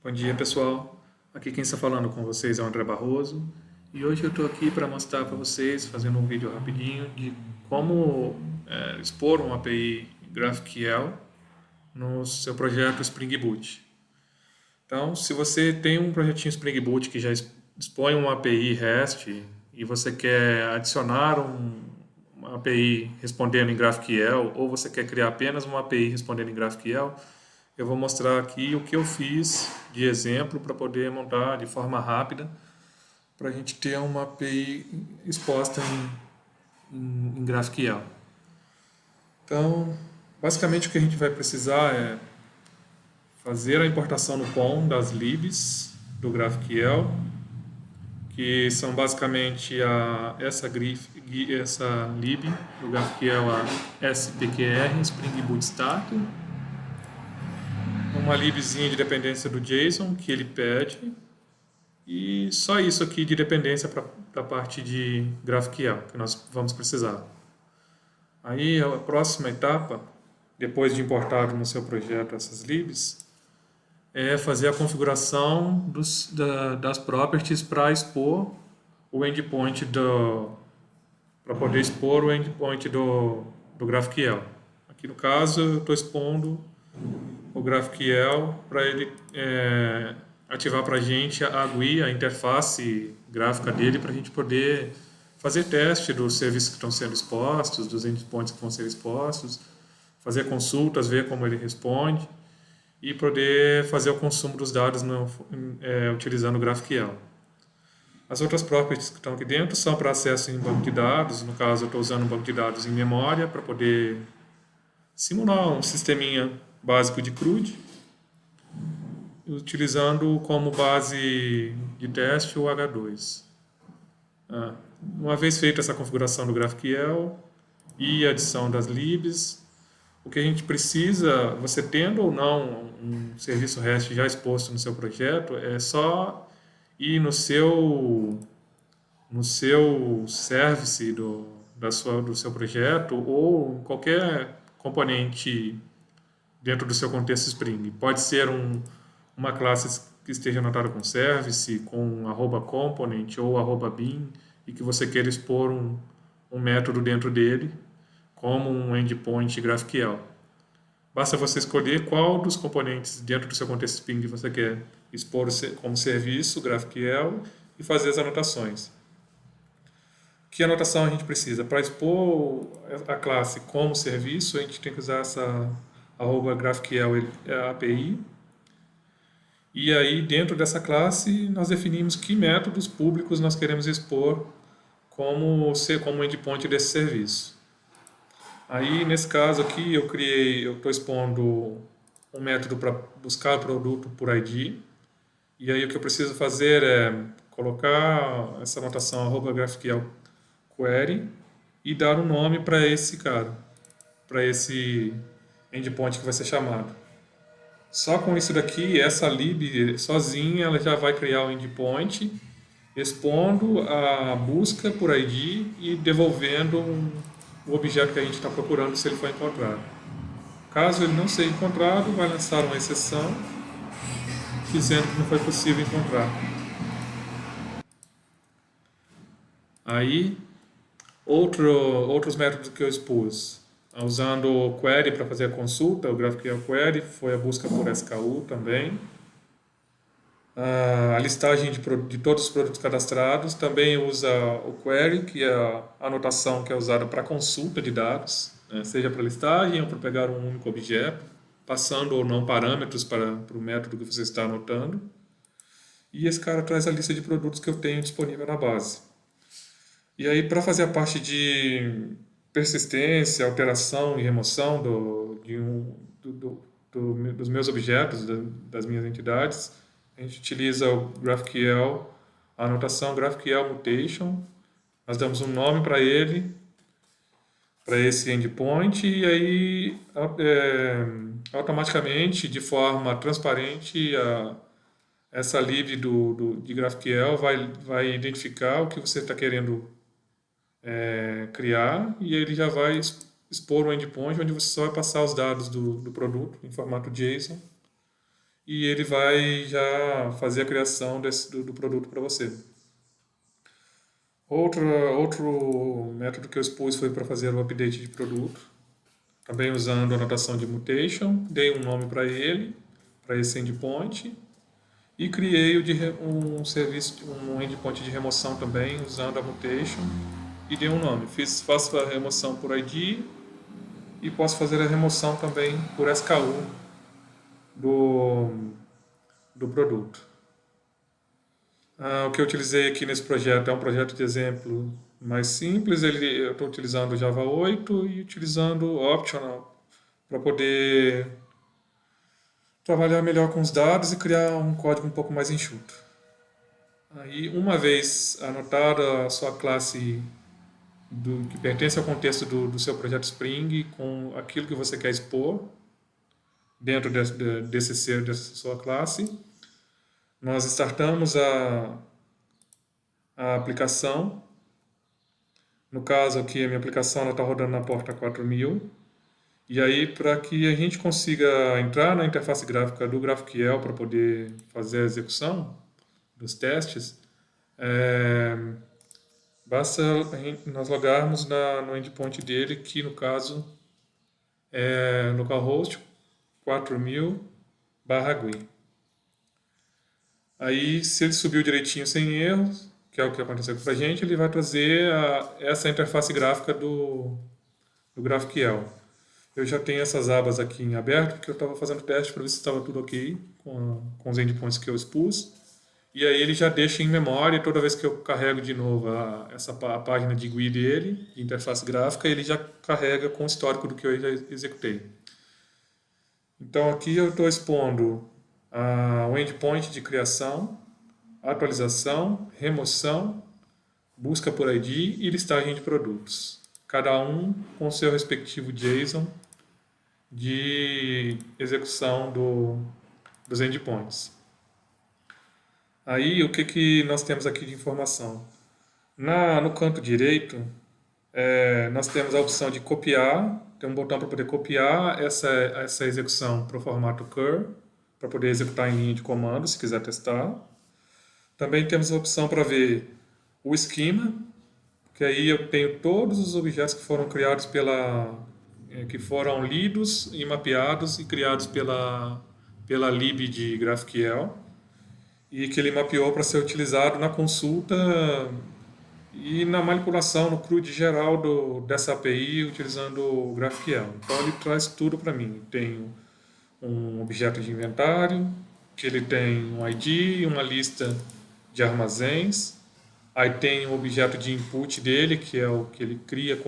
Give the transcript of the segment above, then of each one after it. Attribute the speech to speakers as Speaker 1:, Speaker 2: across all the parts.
Speaker 1: Bom dia, pessoal. Aqui quem está falando com vocês é o André Barroso e hoje eu estou aqui para mostrar para vocês, fazendo um vídeo rapidinho, de como expor uma API GraphQL no seu projeto Spring Boot. Então, se você tem um projetinho Spring Boot que já dispõe uma API REST e você quer adicionar uma API respondendo em GraphQL ou você quer criar apenas uma API respondendo em GraphQL, eu vou mostrar aqui o que eu fiz de exemplo para poder montar de forma rápida para a gente ter uma API exposta em GraphQL. Então, basicamente o que a gente vai precisar é fazer a importação no POM das libs do GraphQL, que são basicamente essa lib do GraphQL, a SPQR, Spring Boot Starter, uma libzinha de dependência do JSON que ele pede, e só isso aqui de dependência para a parte de GraphQL que nós vamos precisar. Aí a próxima etapa, depois de importado no seu projeto essas libs, é fazer a configuração das properties para expor o endpoint para poder expor o endpoint do GraphQL. Aqui no caso eu estou expondo o GraphQL para ele ativar para a gente a GUI, a interface gráfica dele, para a gente poder fazer teste dos serviços que estão sendo expostos, dos endpoints que vão ser expostos, fazer consultas, ver como ele responde e poder fazer o consumo dos dados utilizando o GraphQL. As outras properties que estão aqui dentro são para acesso em banco de dados. No caso, eu estou usando um banco de dados em memória para poder simular um sisteminha básico de CRUD, utilizando como base de teste o H2. Uma vez feita essa configuração do GraphQL e a adição das libs, o que a gente precisa, você tendo ou não um serviço REST já exposto no seu projeto, é só ir no seu service do seu projeto ou qualquer componente dentro do seu contexto Spring. Pode ser uma classe que esteja anotada com service, com @component ou @bin, e que você queira expor um método dentro dele, como um endpoint GraphQL. Basta você escolher qual dos componentes dentro do seu contexto Spring você quer expor como serviço GraphQL e fazer as anotações. Que anotação a gente precisa? Para expor a classe como serviço, a gente tem que usar essa @GraphQL API. E aí, dentro dessa classe, nós definimos que métodos públicos nós queremos expor como endpoint desse serviço. Aí, nesse caso aqui, eu estou expondo um método para buscar o produto por ID. E aí, o que eu preciso fazer é colocar essa anotação @GraphQL query e dar um nome para esse cara, para esse endpoint que vai ser chamado. Só com isso daqui, essa lib sozinha, ela já vai criar o endpoint, expondo a busca por ID e devolvendo o objeto que a gente está procurando se ele for encontrado. Caso ele não seja encontrado, vai lançar uma exceção dizendo que não foi possível encontrar. Aí, outros métodos que eu expus, usando o query para fazer a consulta, o GraphQL Query, foi a busca por SKU também. A listagem de todos os produtos cadastrados também usa o query, que é a anotação que é usada para consulta de dados, né, seja para listagem ou para pegar um único objeto, passando ou não parâmetros para o método que você está anotando. E esse cara traz a lista de produtos que eu tenho disponível na base. E aí, para fazer a parte de persistência, alteração e remoção dos meus objetos, das minhas entidades, a gente utiliza o GraphQL, a anotação GraphQL Mutation. Nós damos um nome para ele, para esse endpoint, e aí automaticamente, de forma transparente, essa lib de GraphQL vai identificar o que você está querendo criar, e ele já vai expor um endpoint onde você só vai passar os dados do produto em formato JSON e ele vai já fazer a criação do produto para você. Outro método que eu expus foi para fazer o update de produto, também usando a notação de mutation, dei um nome para ele, para esse endpoint, e criei um serviço, um endpoint de remoção também, usando a mutation, e dei um nome. Faço a remoção por ID e posso fazer a remoção também por SKU do produto. O que eu utilizei aqui nesse projeto é um projeto de exemplo mais simples. Eu estou utilizando o Java 8 e utilizando o Optional para poder trabalhar melhor com os dados e criar um código um pouco mais enxuto. Aí, uma vez anotada a sua classe que pertence ao contexto do seu projeto Spring, com aquilo que você quer expor dentro dessa sua classe, nós startamos a aplicação. No caso aqui, a minha aplicação está rodando na porta 4000. E aí, para que a gente consiga entrar na interface gráfica do GraphQL para poder fazer a execução dos testes, basta nós logarmos no endpoint dele, que no caso é localhost 4000/GUI. Aí, se ele subiu direitinho sem erros, que é o que aconteceu com a gente, ele vai trazer essa interface gráfica do GraphQL. Eu já tenho essas abas aqui em aberto, porque eu estava fazendo teste para ver se estava tudo ok com os endpoints que eu expus. E aí ele já deixa em memória, toda vez que eu carrego de novo a página de GUI dele, de interface gráfica, ele já carrega com o histórico do que eu já executei. Então aqui eu estou expondo o endpoint de criação, atualização, remoção, busca por ID e listagem de produtos. Cada um com seu respectivo JSON de execução dos endpoints. Aí, o que nós temos aqui de informação? No canto direito, nós temos a opção de copiar, tem um botão para poder copiar essa execução para o formato cur, para poder executar em linha de comando, se quiser testar. Também temos a opção para ver o esquema, que aí eu tenho todos os objetos que foram criados que foram lidos e mapeados e criados pela lib de GraphQL e que ele mapeou para ser utilizado na consulta e na manipulação, no CRUD geral dessa API utilizando o GraphQL. Então ele traz tudo para mim. Tenho um objeto de inventário, que ele tem um ID e uma lista de armazéns. Aí tem o objeto de input dele, que é o que ele cria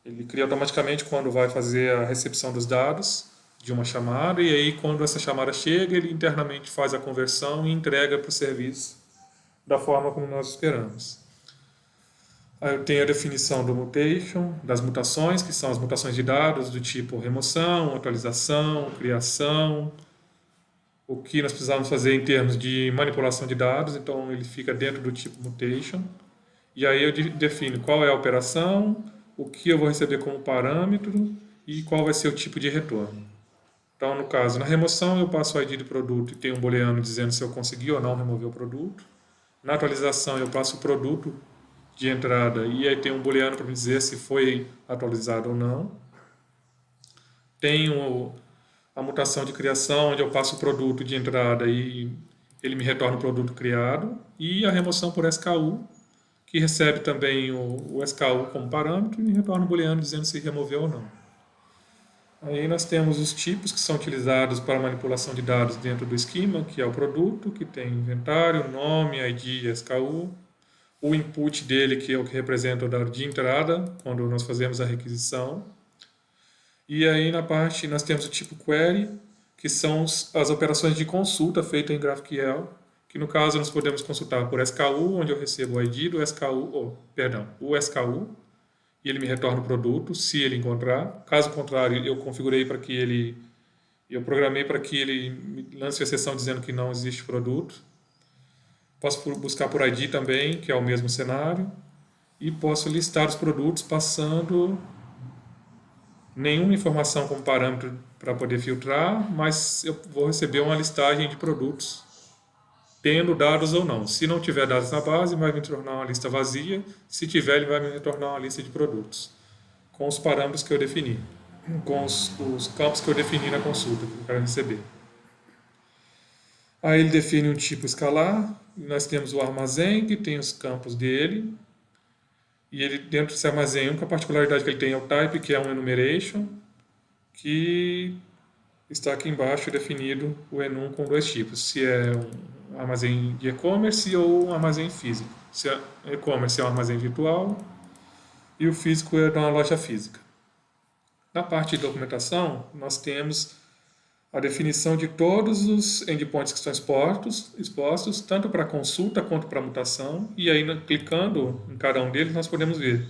Speaker 1: ele cria automaticamente quando vai fazer a recepção dos dados de uma chamada, e aí quando essa chamada chega, ele internamente faz a conversão e entrega para o serviço da forma como nós esperamos. Aí eu tenho a definição do mutation, das mutações, que são as mutações de dados do tipo remoção, atualização, criação, o que nós precisamos fazer em termos de manipulação de dados, então ele fica dentro do tipo mutation. E aí eu defino qual é a operação, o que eu vou receber como parâmetro e qual vai ser o tipo de retorno. Então, no caso, na remoção eu passo o ID do produto e tenho um booleano dizendo se eu consegui ou não remover o produto. Na atualização eu passo o produto de entrada e aí tem um booleano para me dizer se foi atualizado ou não. Tenho a mutação de criação, onde eu passo o produto de entrada e ele me retorna o produto criado. E a remoção por SKU, que recebe também o SKU como parâmetro e me retorna um booleano dizendo se removeu ou não. Aí nós temos os tipos que são utilizados para manipulação de dados dentro do esquema, que é o produto, que tem inventário, nome, ID e SKU. O input dele, que é o que representa o dado de entrada, quando nós fazemos a requisição. E aí na parte nós temos o tipo query, que são as operações de consulta feitas em GraphQL, que no caso nós podemos consultar por SKU, onde eu recebo o ID do SKU, o SKU, e ele me retorna o produto, se ele encontrar. Caso contrário, eu programei para que ele me lance a exceção dizendo que não existe produto. Posso buscar por ID também, que é o mesmo cenário, e posso listar os produtos passando nenhuma informação como parâmetro para poder filtrar, mas eu vou receber uma listagem de produtos tendo dados ou não. Se não tiver dados na base, vai me retornar uma lista vazia. Se tiver, ele vai me retornar uma lista de produtos com os parâmetros que eu defini, com os campos que eu defini na consulta que eu quero receber. Aí ele define um tipo escalar, nós temos o armazém que tem os campos dele, e ele dentro desse armazém, a única particularidade que ele tem é o type, que é um enumeration, que está aqui embaixo definido o enum com dois tipos, se é um armazém de e-commerce ou um armazém físico. Se é e-commerce é um armazém virtual e o físico é uma loja física. Na parte de documentação, nós temos a definição de todos os endpoints que estão expostos tanto para consulta quanto para mutação, e aí clicando em cada um deles nós podemos ver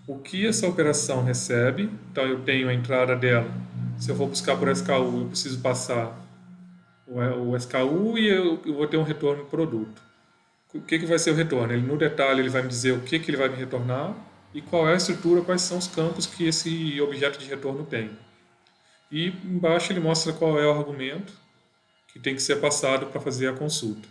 Speaker 1: o que essa operação recebe. Então eu tenho a entrada dela, se eu for buscar por SKU eu preciso passar o SKU e eu vou ter um retorno do produto. O que vai ser o retorno? Ele, no detalhe ele vai me dizer o que ele vai me retornar e qual é a estrutura, quais são os campos que esse objeto de retorno tem. E embaixo ele mostra qual é o argumento que tem que ser passado para fazer a consulta.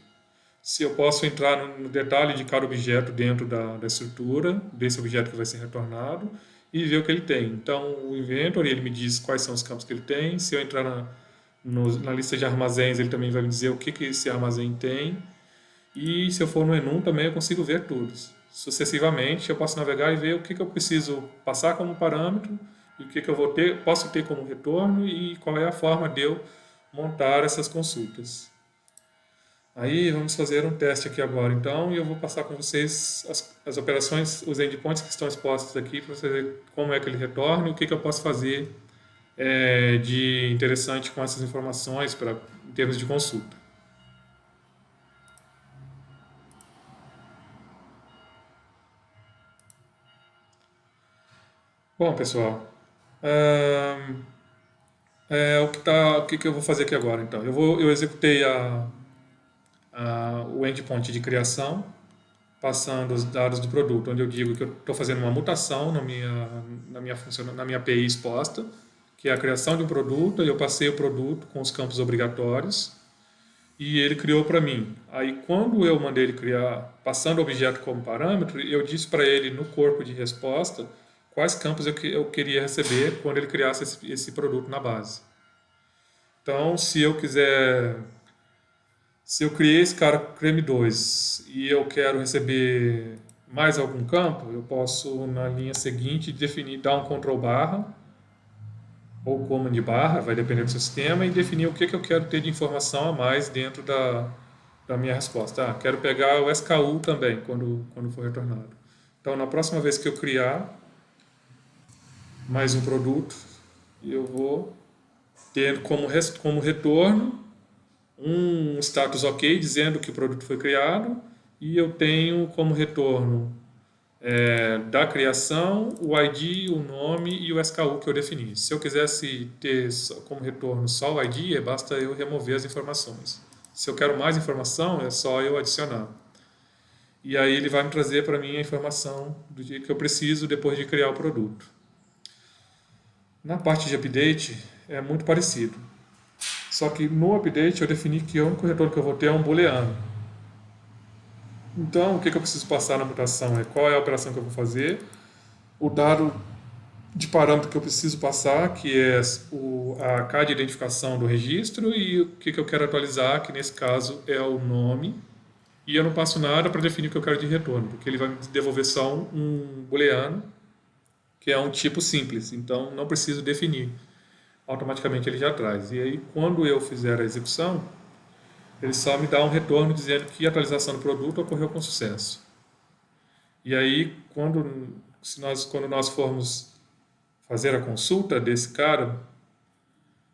Speaker 1: Se eu posso entrar no detalhe de cada objeto dentro da estrutura, desse objeto que vai ser retornado, e ver o que ele tem. Então, o inventory, ele me diz quais são os campos que ele tem. Se eu entrar na lista de armazéns, ele também vai me dizer o que esse armazém tem. E se eu for no enum, também eu consigo ver todos. Sucessivamente, eu posso navegar e ver o que eu preciso passar como parâmetro e o que eu posso ter como retorno e qual é a forma de eu montar essas consultas. Aí vamos fazer um teste aqui agora, então, e eu vou passar com vocês as operações, os endpoints que estão expostos aqui para você ver como é que ele retorna e o que eu posso fazer de interessante com essas informações em termos de consulta. Bom, pessoal, o que eu vou fazer aqui agora, então? Eu executei o endpoint de criação, passando os dados do produto, onde eu digo que eu estou fazendo uma mutação na minha API exposta, que é a criação de um produto, e eu passei o produto com os campos obrigatórios, e ele criou para mim. Aí, quando eu mandei ele criar, passando o objeto como parâmetro, eu disse para ele no corpo de resposta quais campos eu queria receber quando ele criasse esse produto na base. Então, se eu criei esse cara creme 2 e eu quero receber mais algum campo, eu posso, na linha seguinte, dar um Ctrl barra ou Command barra, vai depender do sistema, e definir o que eu quero ter de informação a mais dentro da minha resposta. Quero pegar o SKU também, quando for retornado. Então, na próxima vez que eu criar mais um produto, eu vou ter como retorno um status OK, dizendo que o produto foi criado, e eu tenho como retorno da criação o ID, o nome e o SKU que eu defini. Se eu quisesse ter como retorno só o ID, basta eu remover as informações. Se eu quero mais informação, é só eu adicionar. E aí ele vai me trazer para mim a informação do que eu preciso depois de criar o produto. Na parte de update é muito parecido. Só que no update eu defini que o único retorno que eu vou ter é um booleano. Então, o que eu preciso passar na mutação é qual é a operação que eu vou fazer, o dado de parâmetro que eu preciso passar, que é a K de identificação do registro, e o que eu quero atualizar, que nesse caso é o nome. E eu não passo nada para definir o que eu quero de retorno, porque ele vai me devolver só um booleano, que é um tipo simples, então não preciso definir. Automaticamente ele já traz. E aí, quando eu fizer a execução, ele só me dá um retorno dizendo que a atualização do produto ocorreu com sucesso. E aí, quando nós formos fazer a consulta desse cara,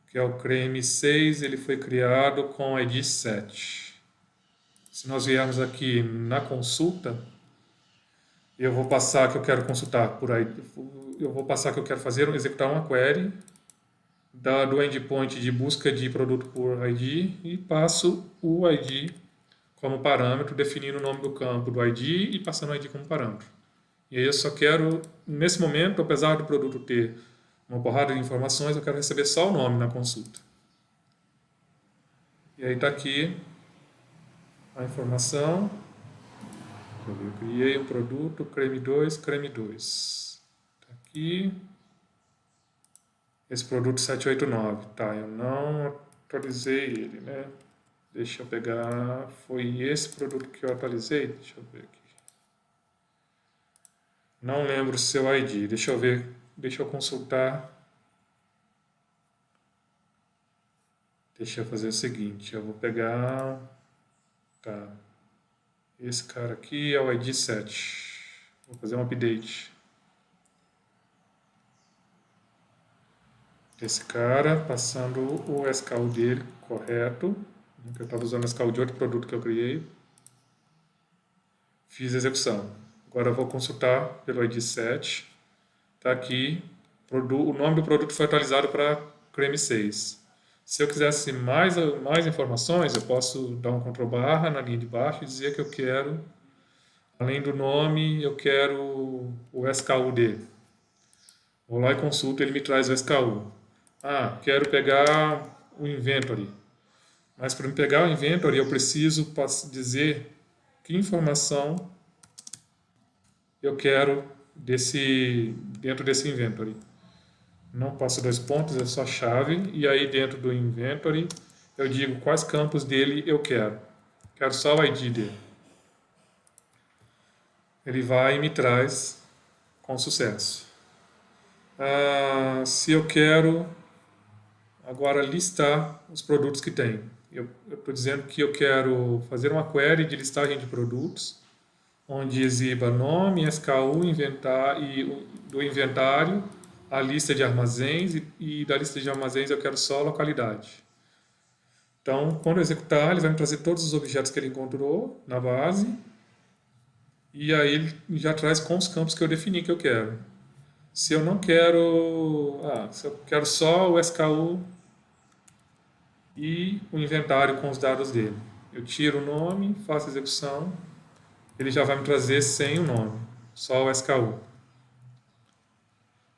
Speaker 1: que é o CREME 6, ele foi criado com ID 7. Se nós viermos aqui na consulta, eu vou passar que eu quero consultar por aí, eu vou passar que eu quero executar uma query do endpoint de busca de produto por ID e passo o ID como parâmetro, definindo o nome do campo do ID e passando o ID como parâmetro. E aí eu só quero, nesse momento, apesar do produto ter uma porrada de informações, eu quero receber só o nome na consulta. E aí está aqui a informação. Eu criei um produto, creme 2, creme 2. Está aqui. Esse produto 789. Tá, eu não atualizei ele, né? Deixa eu pegar. Foi esse produto que eu atualizei? Deixa eu ver aqui. Não lembro o seu ID. Deixa eu ver. Deixa eu consultar. Deixa eu fazer o seguinte. Eu vou pegar. Tá. Esse cara aqui é o ID 7. Vou fazer um update. Esse cara, passando o SKU dele correto. Eu estava usando o SKU de outro produto que eu criei. Fiz a execução. Agora eu vou consultar pelo ID 7. Está aqui. O nome do produto foi atualizado para creme 6. Se eu quisesse mais informações, eu posso dar um Ctrl barra na linha de baixo e dizer que eu quero, além do nome, eu quero o SKU dele. Vou lá e consulto, ele me traz o SKU. Ah, quero pegar o inventory. Mas para me pegar o inventory, eu preciso dizer que informação eu quero dentro desse inventory. Não passo dois pontos, é só chave. E aí dentro do inventory eu digo quais campos dele eu quero. Quero só o ID dele. Ele vai e me traz com sucesso. Se eu quero agora listar os produtos que tem. Eu estou dizendo que eu quero fazer uma query de listagem de produtos, onde exiba nome, SKU, do inventário, a lista de armazéns e da lista de armazéns eu quero só a localidade. Então, quando eu executar, ele vai me trazer todos os objetos que ele encontrou na base e aí ele já traz com os campos que eu defini que eu quero. Se eu não quero, se eu quero só o SKU e o inventário com os dados dele, eu tiro o nome, faço a execução, ele já vai me trazer sem o nome, só o SKU.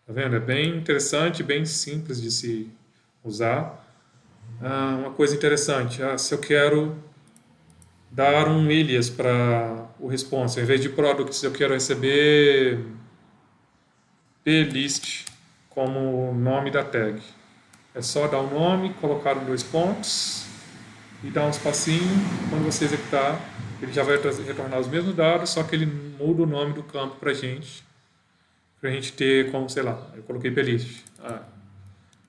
Speaker 1: Tá vendo? É bem interessante, bem simples de se usar. Uma coisa interessante, se eu quero dar um alias para o response, em vez de products eu quero receber plist como nome da tag. É só dar um nome, colocar dois pontos e dar um espacinho. Quando você executar, ele já vai retornar os mesmos dados, só que ele muda o nome do campo para a gente ter como, sei lá, eu coloquei plist.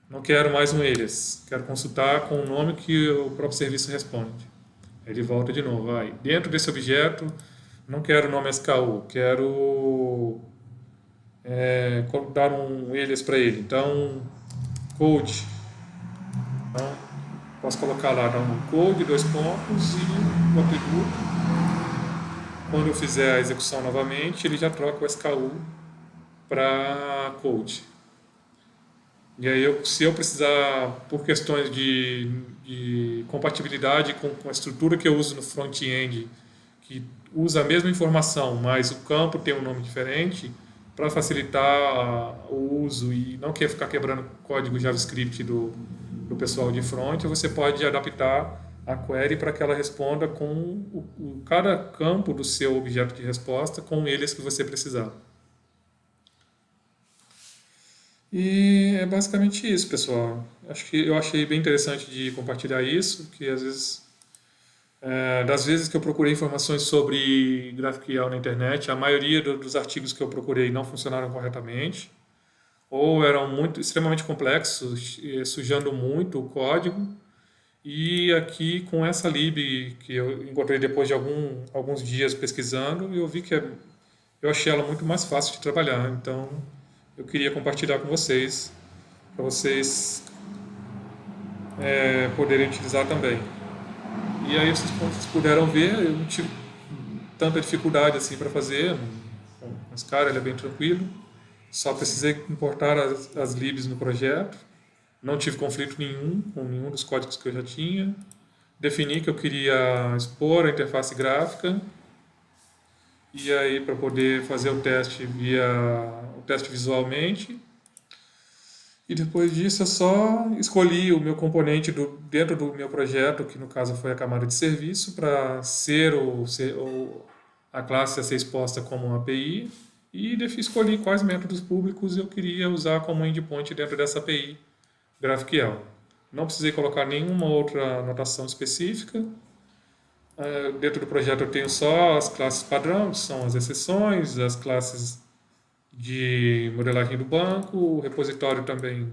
Speaker 1: Não quero mais um alias, quero consultar com o nome que o próprio serviço responde. Ele volta de novo. Dentro desse objeto, não quero o nome SKU, quero dar um alias para ele. Então, code. Então, posso colocar lá, dar um code, dois pontos e o atributo. Quando eu fizer a execução novamente, ele já troca o SKU para code. E aí, se eu precisar, por questões de compatibilidade com a estrutura que eu uso no front-end, que usa a mesma informação, mas o campo tem um nome diferente, para facilitar o uso e não quer ficar quebrando código JavaScript do pessoal de front, você pode adaptar a query para que ela responda com cada campo do seu objeto de resposta com eles que você precisar. E é basicamente isso, pessoal. Acho que eu achei bem interessante de compartilhar isso, que às vezes, das vezes que eu procurei informações sobre GraphQL na internet, a maioria dos artigos que eu procurei não funcionaram corretamente, ou eram extremamente complexos, sujando muito o código. E aqui com essa lib que eu encontrei depois de alguns dias pesquisando, eu vi que eu achei ela muito mais fácil de trabalhar. Então eu queria compartilhar com vocês, para vocês poderem utilizar também. E aí vocês puderam ver, eu não tive tanta dificuldade assim para fazer, com esse cara ele é bem tranquilo, só precisei importar as libs no projeto, não tive conflito nenhum com nenhum dos códigos que eu já tinha, defini que eu queria expor a interface gráfica, e aí para poder fazer o teste visualmente. E depois disso eu só escolhi o meu componente dentro do meu projeto, que no caso foi a camada de serviço, para a classe a ser exposta como uma API, e escolhi quais métodos públicos eu queria usar como endpoint dentro dessa API GraphQL. Não precisei colocar nenhuma outra anotação específica. Dentro do projeto eu tenho só as classes padrão, que são as exceções, as classes de modelagem do banco, o repositório também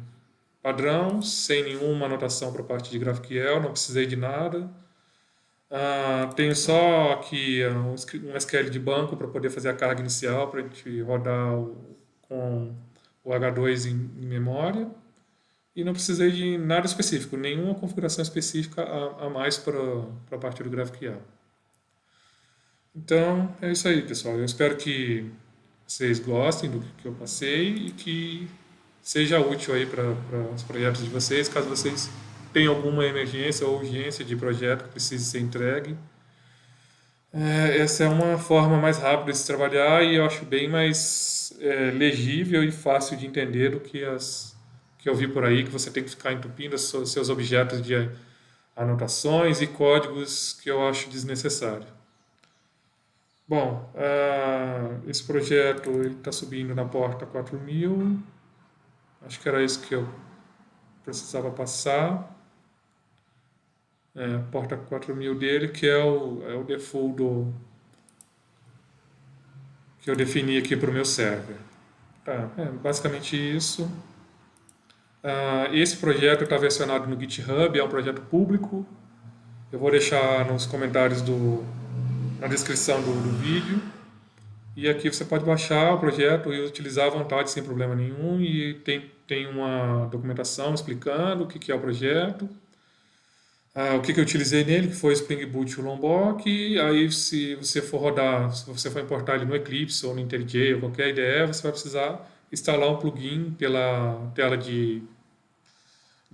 Speaker 1: padrão, sem nenhuma anotação para a parte de GraphQL, não precisei de nada. Tenho só aqui um SQL de banco para poder fazer a carga inicial, para a gente rodar com o H2 em memória. E não precisei de nada específico, nenhuma configuração específica a mais para a parte do GraphQL. Então, é isso aí, pessoal. Eu espero que vocês gostem do que eu passei e que seja útil aí para os projetos de vocês, caso vocês tenham alguma emergência ou urgência de projeto que precise ser entregue. Essa é uma forma mais rápida de se trabalhar e eu acho bem mais legível e fácil de entender do que as que eu vi por aí, que você tem que ficar entupindo os seus objetos de anotações e códigos que eu acho desnecessário. Bom, esse projeto está subindo na porta 4000. Acho que era isso que eu precisava passar. Porta 4000 dele, que é o default que eu defini aqui para o meu server. Tá, basicamente isso. Esse projeto está versionado no GitHub, é um projeto público. Eu vou deixar nos comentários na descrição do vídeo. E aqui você pode baixar o projeto e utilizar à vontade sem problema nenhum. E tem uma documentação explicando o que é o projeto. O que eu utilizei nele, que foi o Spring Boot e o Lombok. Aí, se você for rodar, se você for importar ele no Eclipse ou no IntelliJ ou qualquer IDE, você vai precisar instalar um plugin pela tela de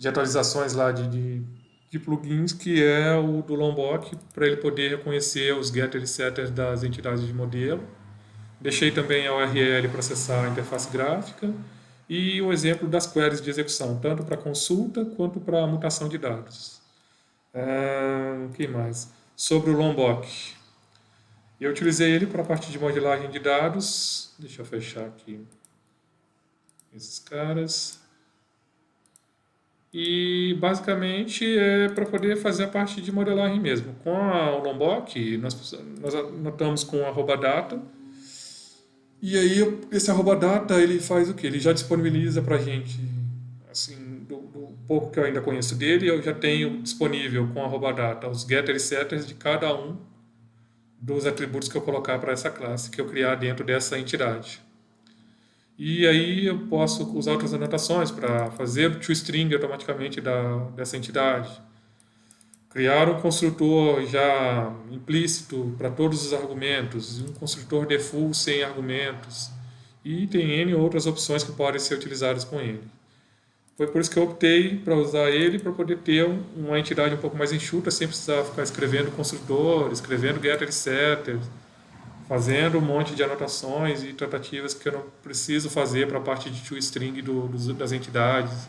Speaker 1: atualizações lá de plugins, que é o do Lombok, para ele poder reconhecer os getters e setters das entidades de modelo. Deixei também a URL para acessar a interface gráfica e o exemplo das queries de execução, tanto para consulta quanto para mutação de dados. O que mais? Sobre o Lombok. Eu utilizei ele para a parte de modelagem de dados. Deixa eu fechar aqui esses caras. E basicamente é para poder fazer a parte de modelagem mesmo. Com o Lombok, nós anotamos com @data. E aí esse @data ele faz o que? Ele já disponibiliza para a gente, assim, do pouco que eu ainda conheço dele, eu já tenho disponível com @data os getters e setters de cada um dos atributos que eu colocar para essa classe, que eu criar dentro dessa entidade. E aí eu posso usar outras anotações para fazer o toString automaticamente dessa entidade. Criar um construtor já implícito para todos os argumentos, um construtor default sem argumentos. E tem N outras opções que podem ser utilizadas com ele. Foi por isso que eu optei para usar ele, para poder ter uma entidade um pouco mais enxuta, sem precisar ficar escrevendo construtor, escrevendo getter e setter, fazendo um monte de anotações e tratativas que eu não preciso fazer para a parte de toString das entidades.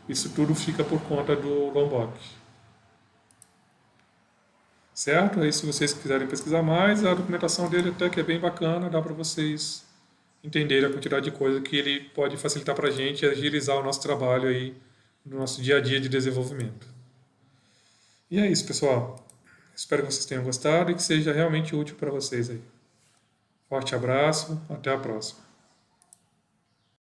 Speaker 1: Isso tudo fica por conta do Lombok. Certo? Aí se vocês quiserem pesquisar mais, a documentação dele até que é bem bacana, dá para vocês entenderem a quantidade de coisa que ele pode facilitar para a gente e agilizar o nosso trabalho aí no nosso dia a dia de desenvolvimento. E é isso, pessoal. Espero que vocês tenham gostado e que seja realmente útil para vocês aí. Forte abraço, até a próxima.